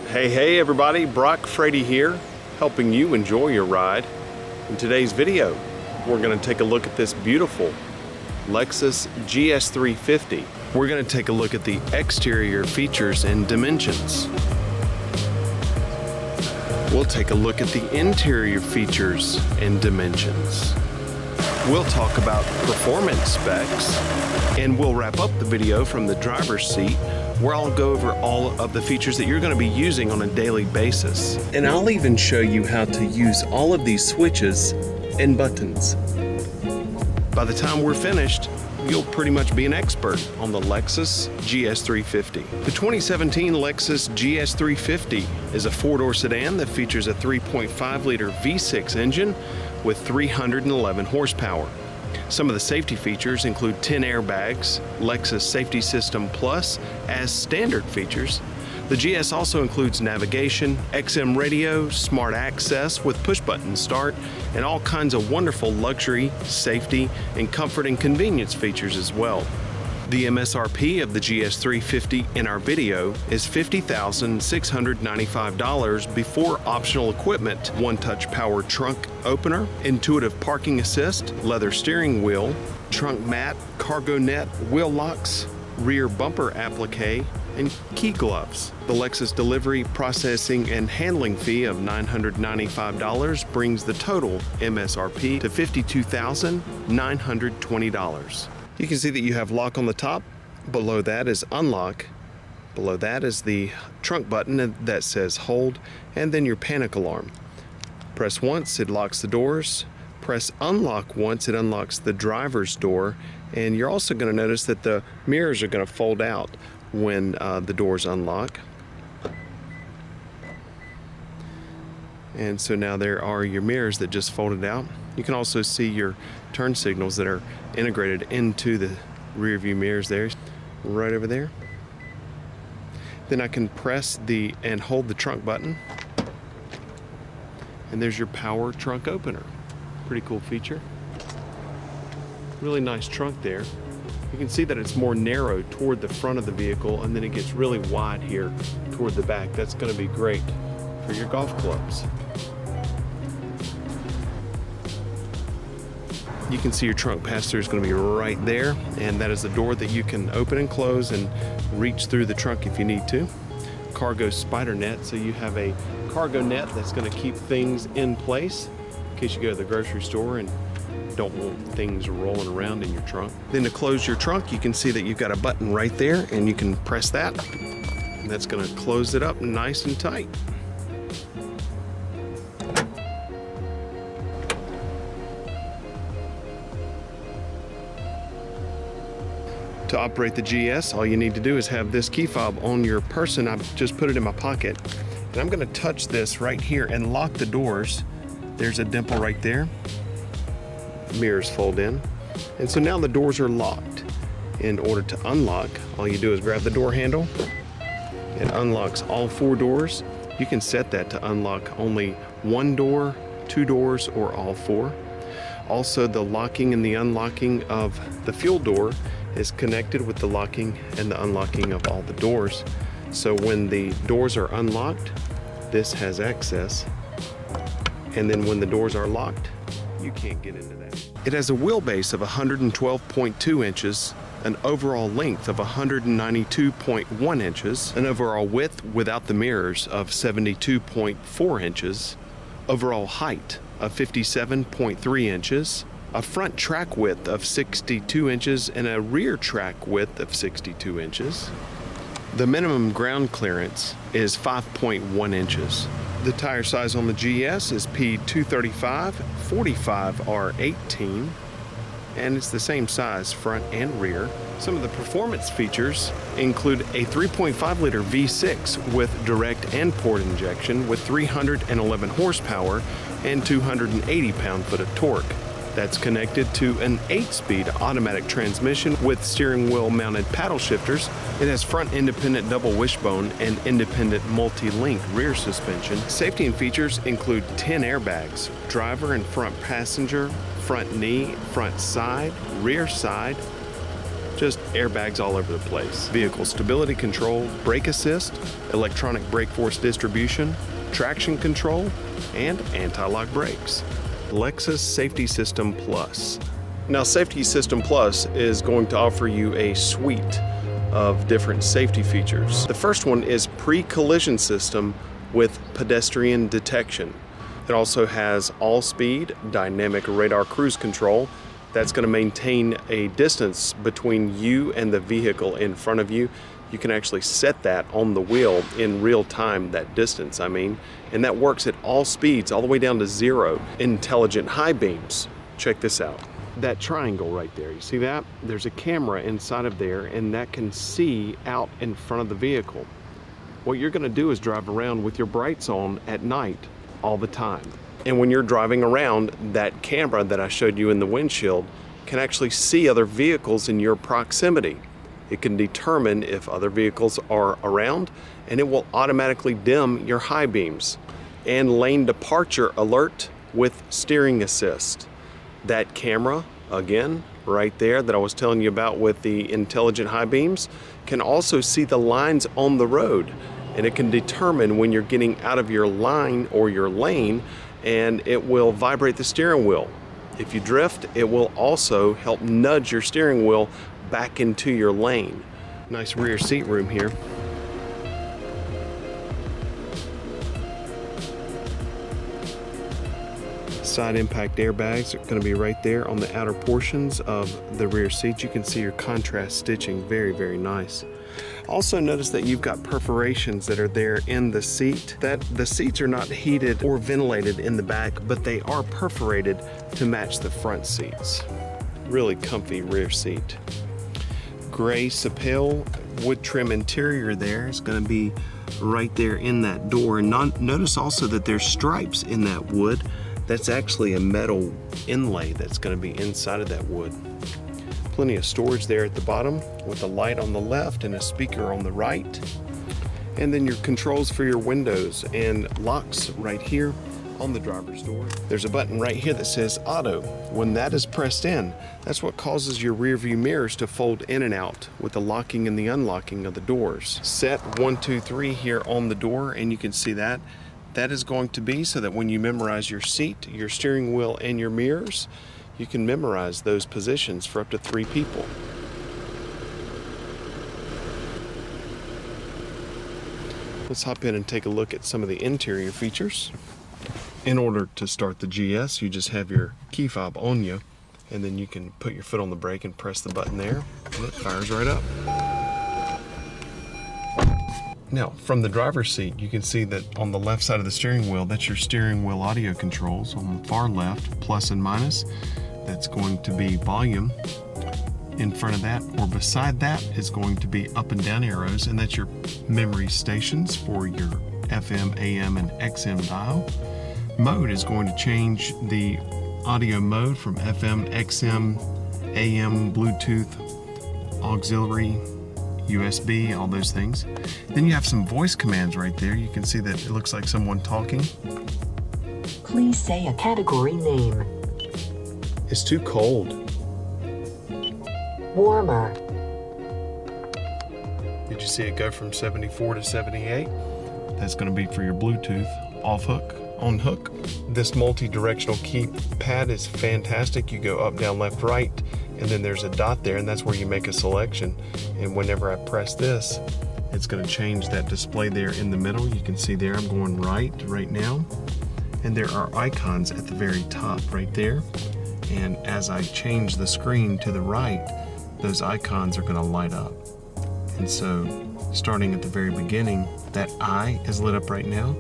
Hey everybody, Brock Frady here, helping you enjoy your ride. In today's video, we're going to take a look at this beautiful Lexus GS350. We're going to take a look at the exterior features and dimensions. We'll take a look at the interior features and dimensions. We'll talk about performance specs, and we'll wrap up the video from the driver's seat, where I'll go over all of the features that you're going to be using on a daily basis. And I'll even show you how to use all of these switches and buttons. By the time we're finished, you'll pretty much be an expert on the Lexus GS350. The 2017 Lexus GS350 is a four-door sedan that features a 3.5-liter V6 engine with 311 horsepower. Some of the safety features include 10 airbags, Lexus Safety System Plus as standard features. The GS also includes navigation, XM radio, smart access with push-button start, and all kinds of wonderful luxury, safety, and comfort and convenience features as well. The MSRP of the GS350 in our video is $50,695 before optional equipment: one-touch power trunk opener, intuitive parking assist, leather steering wheel, trunk mat, cargo net, wheel locks, rear bumper applique, and key gloves. The Lexus delivery, processing, and handling fee of $995 brings the total MSRP to $52,920. You can see that you have lock on the top. Below that is unlock. Below that is the trunk button that says hold, and then your panic alarm. Press once, it locks the doors. Press unlock once, it unlocks the driver's door. And you're also going to notice that the mirrors are going to fold out when the doors unlock. And so now there are your mirrors that just folded out. You can also see your turn signals that are integrated into the rear view mirrors there, right over there. Then I can press and hold the trunk button, and there's your power trunk opener. Pretty cool feature. Really nice trunk there. You can see that it's more narrow toward the front of the vehicle, and then it gets really wide here toward the back. That's going to be great for your golf clubs. You can see your trunk pass-through is going to be right there, and that is the door that you can open and close and reach through the trunk if you need to. Cargo spider net, so you have a cargo net that's going to keep things in place in case you go to the grocery store and don't want things rolling around in your trunk. Then to close your trunk, you can see that you've got a button right there, and you can press that, and that's going to close it up nice and tight. To operate the GS, all you need to do is have this key fob on your person. I've just put it in my pocket, and I'm going to touch this right here and lock the doors. There's a dimple right there. Mirrors fold in, and so now the doors are locked. In order to unlock, all you do is grab the door handle. It unlocks all four doors. You can set that to unlock only one door, two doors, or all four. Also, the locking and the unlocking of the fuel door is connected with the locking and the unlocking of all the doors. So when the doors are unlocked, this has access, and then when the doors are locked, you can't get into that. It has a wheelbase of 112.2 inches, an overall length of 192.1 inches, an overall width without the mirrors of 72.4 inches, overall height of 57.3 inches, a front track width of 62 inches, and a rear track width of 62 inches. The minimum ground clearance is 5.1 inches. The tire size on the GS is P235 45R18, and it's the same size front and rear. Some of the performance features include a 3.5-liter V6 with direct and port injection with 311 horsepower and 280 pound-foot of torque. That's connected to an 8-speed automatic transmission with steering wheel mounted paddle shifters. It has front independent double wishbone and independent multi-link rear suspension. Safety and features include 10 airbags, driver and front passenger, front knee, front side, rear side, just airbags all over the place. Vehicle stability control, brake assist, electronic brake force distribution, traction control, and anti-lock brakes. Lexus Safety System Plus. Now, Safety System Plus is going to offer you a suite of different safety features. The first one is pre-collision system with pedestrian detection. It also has all-speed dynamic radar cruise control that's going to maintain a distance between you and the vehicle in front of you. You can actually set that on the wheel in real time, that distance, and that works at all speeds, all the way down to 0. Intelligent high beams. Check this out. That triangle right there, you see that? There's a camera inside of there, and that can see out in front of the vehicle. What you're going to do is drive around with your brights on at night all the time. And when you're driving around, that camera that I showed you in the windshield can actually see other vehicles in your proximity. It can determine if other vehicles are around, and it will automatically dim your high beams. And lane departure alert with steering assist. That camera, again, right there that I was telling you about with the intelligent high beams, can also see the lines on the road, and it can determine when you're getting out of your line or your lane, and it will vibrate the steering wheel. If you drift, it will also help nudge your steering wheel back into your lane. Nice rear seat room here. Side impact airbags are going to be right there on the outer portions of the rear seat. You can see your contrast stitching, very, very nice. Also notice that you've got perforations that are there in the seat. That the seats are not heated or ventilated in the back, but they are perforated to match the front seats. Really comfy rear seat. Gray Sapele wood trim interior there is going to be right there in that door. And notice also that there's stripes in that wood. That's actually a metal inlay that's going to be inside of that wood. Plenty of storage there at the bottom with a light on the left and a speaker on the right. And then your controls for your windows and locks right here on the driver's door. There's a button right here that says auto. When that is pressed in, that's what causes your rear view mirrors to fold in and out with the locking and the unlocking of the doors. Set 1, 2, 3 here on the door, and you can see that. That is going to be so that when you memorize your seat, your steering wheel, and your mirrors, you can memorize those positions for up to 3 people. Let's hop in and take a look at some of the interior features. In order to start the GS, you just have your key fob on you, and then you can put your foot on the brake and press the button there, and it fires right up. Now, from the driver's seat, you can see that on the left side of the steering wheel, that's your steering wheel audio controls. On the far left, plus and minus, that's going to be volume. In front of that or beside that is going to be up and down arrows, and that's your memory stations for your FM, AM, and XM dial. Mode is going to change the audio mode from FM, XM, AM, Bluetooth, auxiliary, USB, all those things. Then you have some voice commands right there. You can see that it looks like someone talking. Please say a category name. It's too cold. Warmer. Did you see it go from 74 to 78? That's going to be for your Bluetooth off hook, on hook. This multi-directional keypad is fantastic. You go up, down, left, right, and then there's a dot there, and that's where you make a selection. And whenever I press this, it's going to change that display there in the middle. You can see there I'm going right now. And there are icons at the very top right there. And as I change the screen to the right, those icons are going to light up. And so starting at the very beginning, that eye is lit up right now,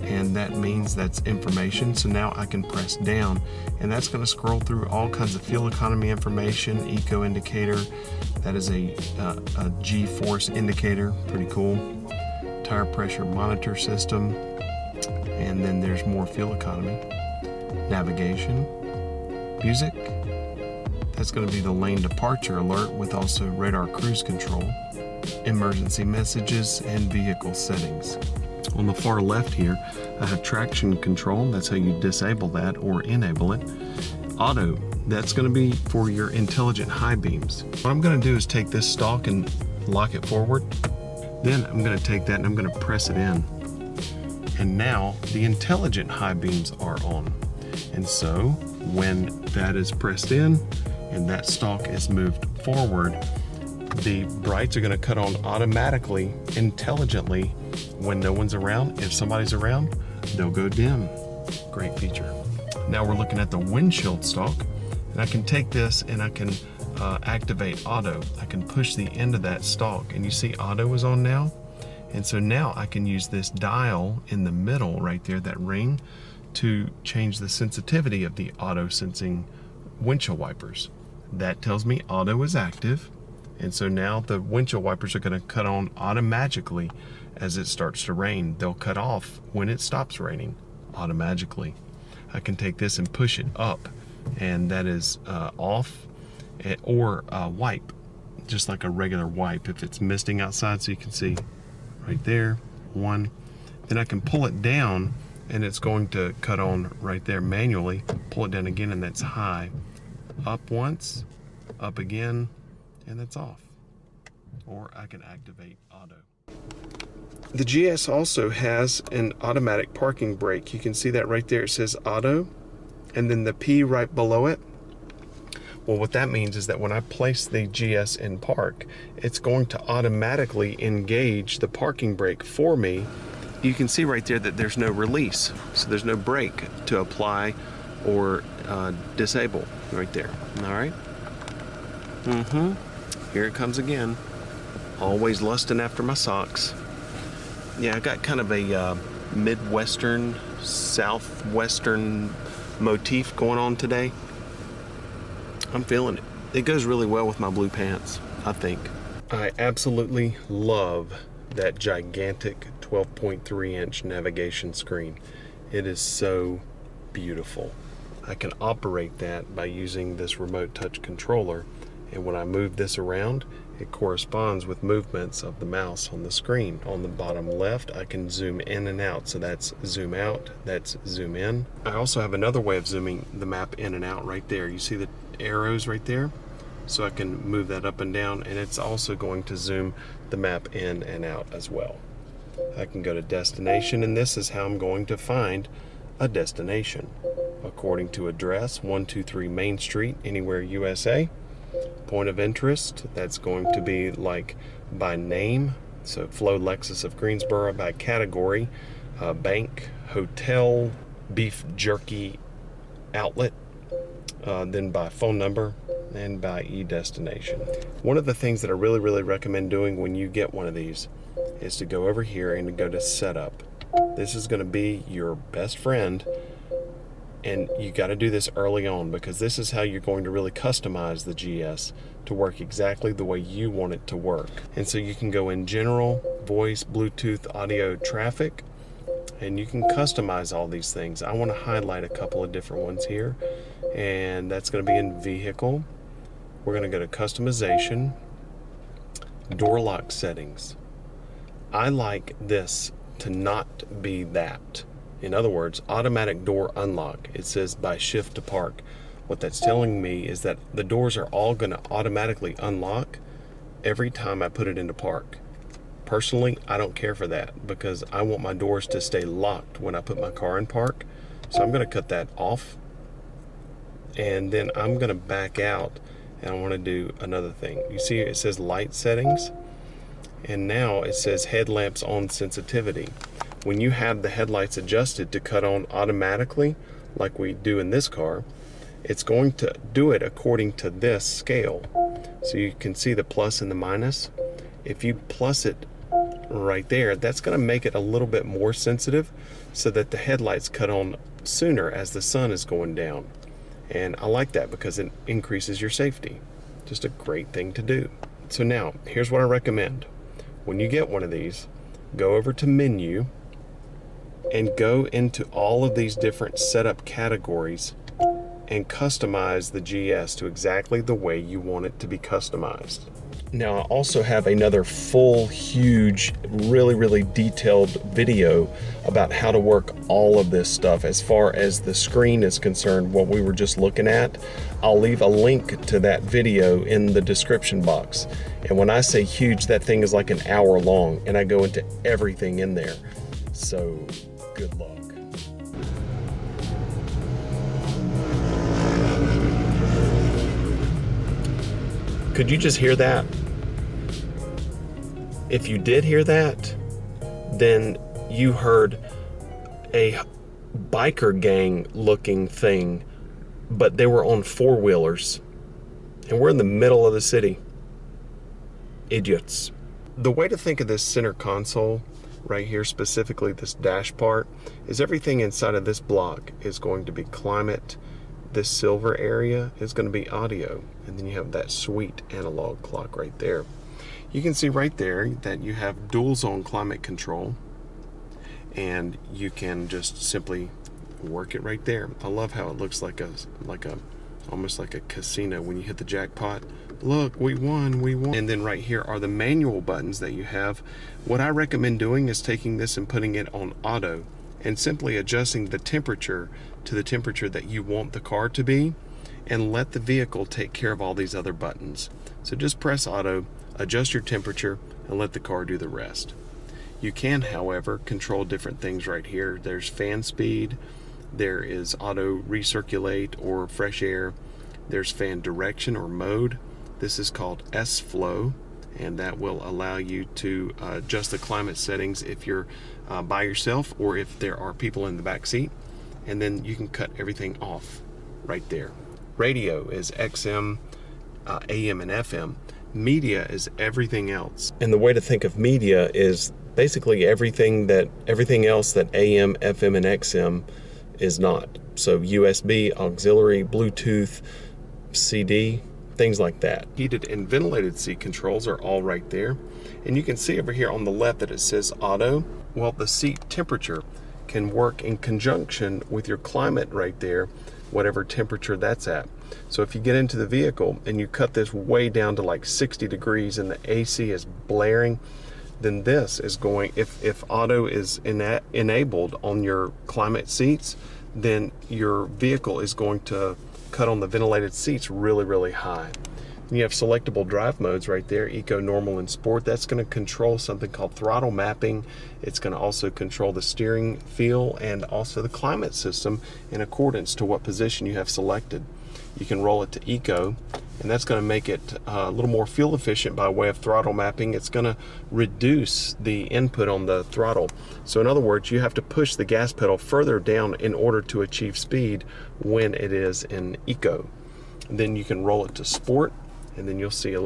and that means that's information. So now I can press down, and that's going to scroll through all kinds of fuel economy information, eco indicator. That is a G-force indicator, pretty cool. Tire pressure monitor system, and then there's more fuel economy. Navigation, music. That's going to be the lane departure alert with also radar cruise control, emergency messages, and vehicle settings. On the far left here, I have traction control. That's how you disable that or enable it. auto. That's going to be for your intelligent high beams. What I'm going to do is take this stalk and lock it forward. Then I'm going to take that and I'm going to press it in. And now the intelligent high beams are on. And so when that is pressed in and that stalk is moved forward, the brights are going to cut on automatically, intelligently, when no one's around. If somebody's around, they'll go dim. Great feature. Now we're looking at the windshield stalk, and I can take this and I can activate auto. I can push the end of that stalk, and you see auto is on now. And so now I can use this dial in the middle right there, that ring, to change the sensitivity of the auto sensing windshield wipers. That tells me auto is active. And so now the windshield wipers are going to cut on automatically as it starts to rain. They'll cut off when it stops raining automatically. I can take this and push it up, and that is off, or wipe, just like a regular wipe if it's misting outside. So you can see right there, one. Then I can pull it down and it's going to cut on right there manually. Pull it down again and that's high. Up once, up again, and that's off. Or I can activate auto. The GS also has an automatic parking brake. You can see that right there. It says auto, and then the P right below it. Well, what that means is that when I place the GS in park, it's going to automatically engage the parking brake for me. You can see right there that there's no release, so there's no brake to apply or disable right there. All right. Here it comes again. Always lusting after my socks. Yeah, I got kind of a Midwestern, Southwestern motif going on today. I'm feeling it. It goes really well with my blue pants, I think. I absolutely love that gigantic 12.3-inch navigation screen. It is so beautiful. I can operate that by using this remote touch controller, and when I move this around, it corresponds with movements of the mouse on the screen. On the bottom left, I can zoom in and out, so that's zoom out, that's zoom in. I also have another way of zooming the map in and out right there. You see the arrows right there? So I can move that up and down, and it's also going to zoom the map in and out as well. I can go to destination, and this is how I'm going to find a destination. According to address, 123 Main Street, anywhere USA. Point of interest, that's going to be like by name, so Flow Lexus of Greensboro. By category, bank, hotel, beef jerky outlet, then by phone number, and by e-destination. One of the things that I really recommend doing when you get one of these is to go over here and go to setup. This is going to be your best friend, and you got to do this early on, because this is how you're going to really customize the GS to work exactly the way you want it to work. And so you can go in general, voice, Bluetooth, audio, traffic, and you can customize all these things. I want to highlight a couple of different ones here, and that's going to be in vehicle. We're going to go to customization, door lock settings. I like this to not be that. In other words, automatic door unlock. It says by shift to park. What that's telling me is that the doors are all going to automatically unlock every time I put it into park. Personally, I don't care for that, because I want my doors to stay locked when I put my car in park. So I'm going to cut that off, and then I'm going to back out, and I want to do another thing. You see it says light settings, and now it says headlamps on sensitivity. When you have the headlights adjusted to cut on automatically, like we do in this car, it's going to do it according to this scale. So you can see the plus and the minus. If you plus it right there, that's going to make it a little bit more sensitive, so that the headlights cut on sooner as the sun is going down. And I like that because it increases your safety. Just a great thing to do. So now, here's what I recommend. When you get one of these, go over to menu and go into all of these different setup categories and customize the GS to exactly the way you want it to be customized. Now I also have another full, huge, really detailed video about how to work all of this stuff as far as the screen is concerned, what we were just looking at. I'll leave a link to that video in the description box. And when I say huge, that thing is like an hour long, and I go into everything in there. So good luck. Could you just hear that? If you did hear that, then you heard a biker gang looking thing, but they were on four-wheelers, and we're in the middle of the city. Idiots. The way to think of this center console right here, specifically this dash part, is everything inside of this block is going to be climate. This silver area is going to be audio, and then you have that sweet analog clock right there. You can see right there that you have dual zone climate control, and you can just simply work it right there. I love how it looks like almost like a casino when you hit the jackpot. Look, we won. And then right here are the manual buttons that you have. What I recommend doing is taking this and putting it on auto and simply adjusting the temperature to the temperature that you want the car to be, and let the vehicle take care of all these other buttons. So just press auto, adjust your temperature, and let the car do the rest. You can, however, control different things right here. There's fan speed, there is auto recirculate or fresh air, there's fan direction or mode. This is called S-Flow, and that will allow you to adjust the climate settings if you're by yourself or if there are people in the back seat. And then you can cut everything off right there. Radio is XM, AM, and FM. Media is everything else. And the way to think of media is basically everything else that AM, FM, and XM is not. So USB, auxiliary, Bluetooth, CD, things like that. Heated and ventilated seat controls are all right there. And you can see over here on the left that it says auto. Well, the seat temperature can work in conjunction with your climate right there, whatever temperature that's at. So if you get into the vehicle and you cut this way down to like 60 degrees and the AC is blaring, then this is going, if auto is enabled on your climate seats, then your vehicle is going to cut on the ventilated seats really high. And you have selectable drive modes right there, Eco, Normal, and Sport. That's going to control something called throttle mapping. It's going to also control the steering feel and also the climate system in accordance to what position you have selected. You can roll it to Eco, and that's going to make it a little more fuel efficient by way of throttle mapping. It's going to reduce the input on the throttle. So in other words, you have to push the gas pedal further down in order to achieve speed when it is in Eco. And then you can roll it to Sport, and then you'll see a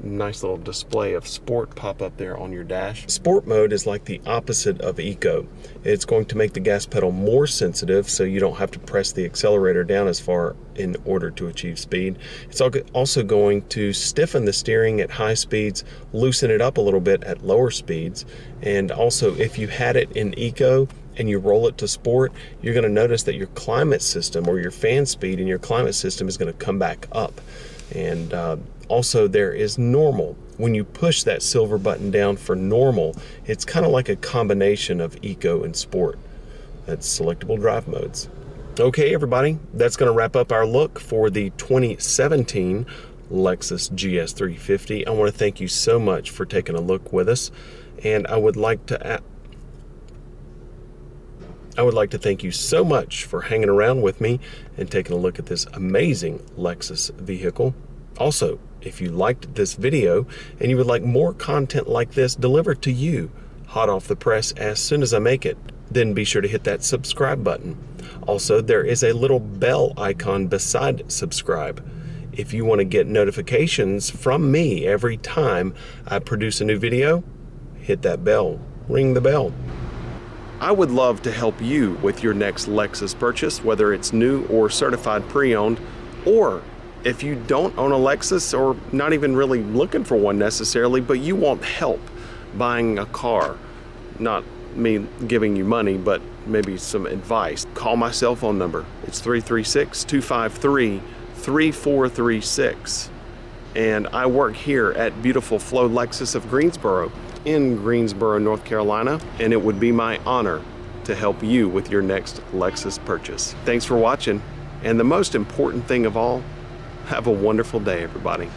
nice little display of Sport pop up there on your dash. Sport mode is like the opposite of Eco. It's going to make the gas pedal more sensitive, so you don't have to press the accelerator down as far in order to achieve speed. It's also going to stiffen the steering at high speeds, loosen it up a little bit at lower speeds. And also, if you had it in Eco and you roll it to Sport, you're going to notice that your climate system, or your fan speed in your climate system, is going to come back up. And also there is Normal. When you push that silver button down for Normal, it's kind of like a combination of Eco and Sport. That's selectable drive modes. Okay, everybody, that's going to wrap up our look for the 2017 Lexus GS350. I want to thank you so much for taking a look with us, and I would like to thank you so much for hanging around with me and taking a look at this amazing Lexus vehicle. Also, if you liked this video and you would like more content like this delivered to you hot off the press as soon as I make it, then be sure to hit that subscribe button. Also, there is a little bell icon beside subscribe. If you want to get notifications from me every time I produce a new video, hit that bell, ring the bell. I would love to help you with your next Lexus purchase, whether it's new or certified pre-owned, or if you don't own a Lexus or not even really looking for one necessarily, but you want help buying a car, not me giving you money, but maybe some advice, call my cell phone number. It's 336-253-3436. and I work here at beautiful Flow Lexus of Greensboro in Greensboro, North Carolina, and it would be my honor to help you with your next Lexus purchase. Thanks for watching, and the most important thing of all, have a wonderful day, everybody.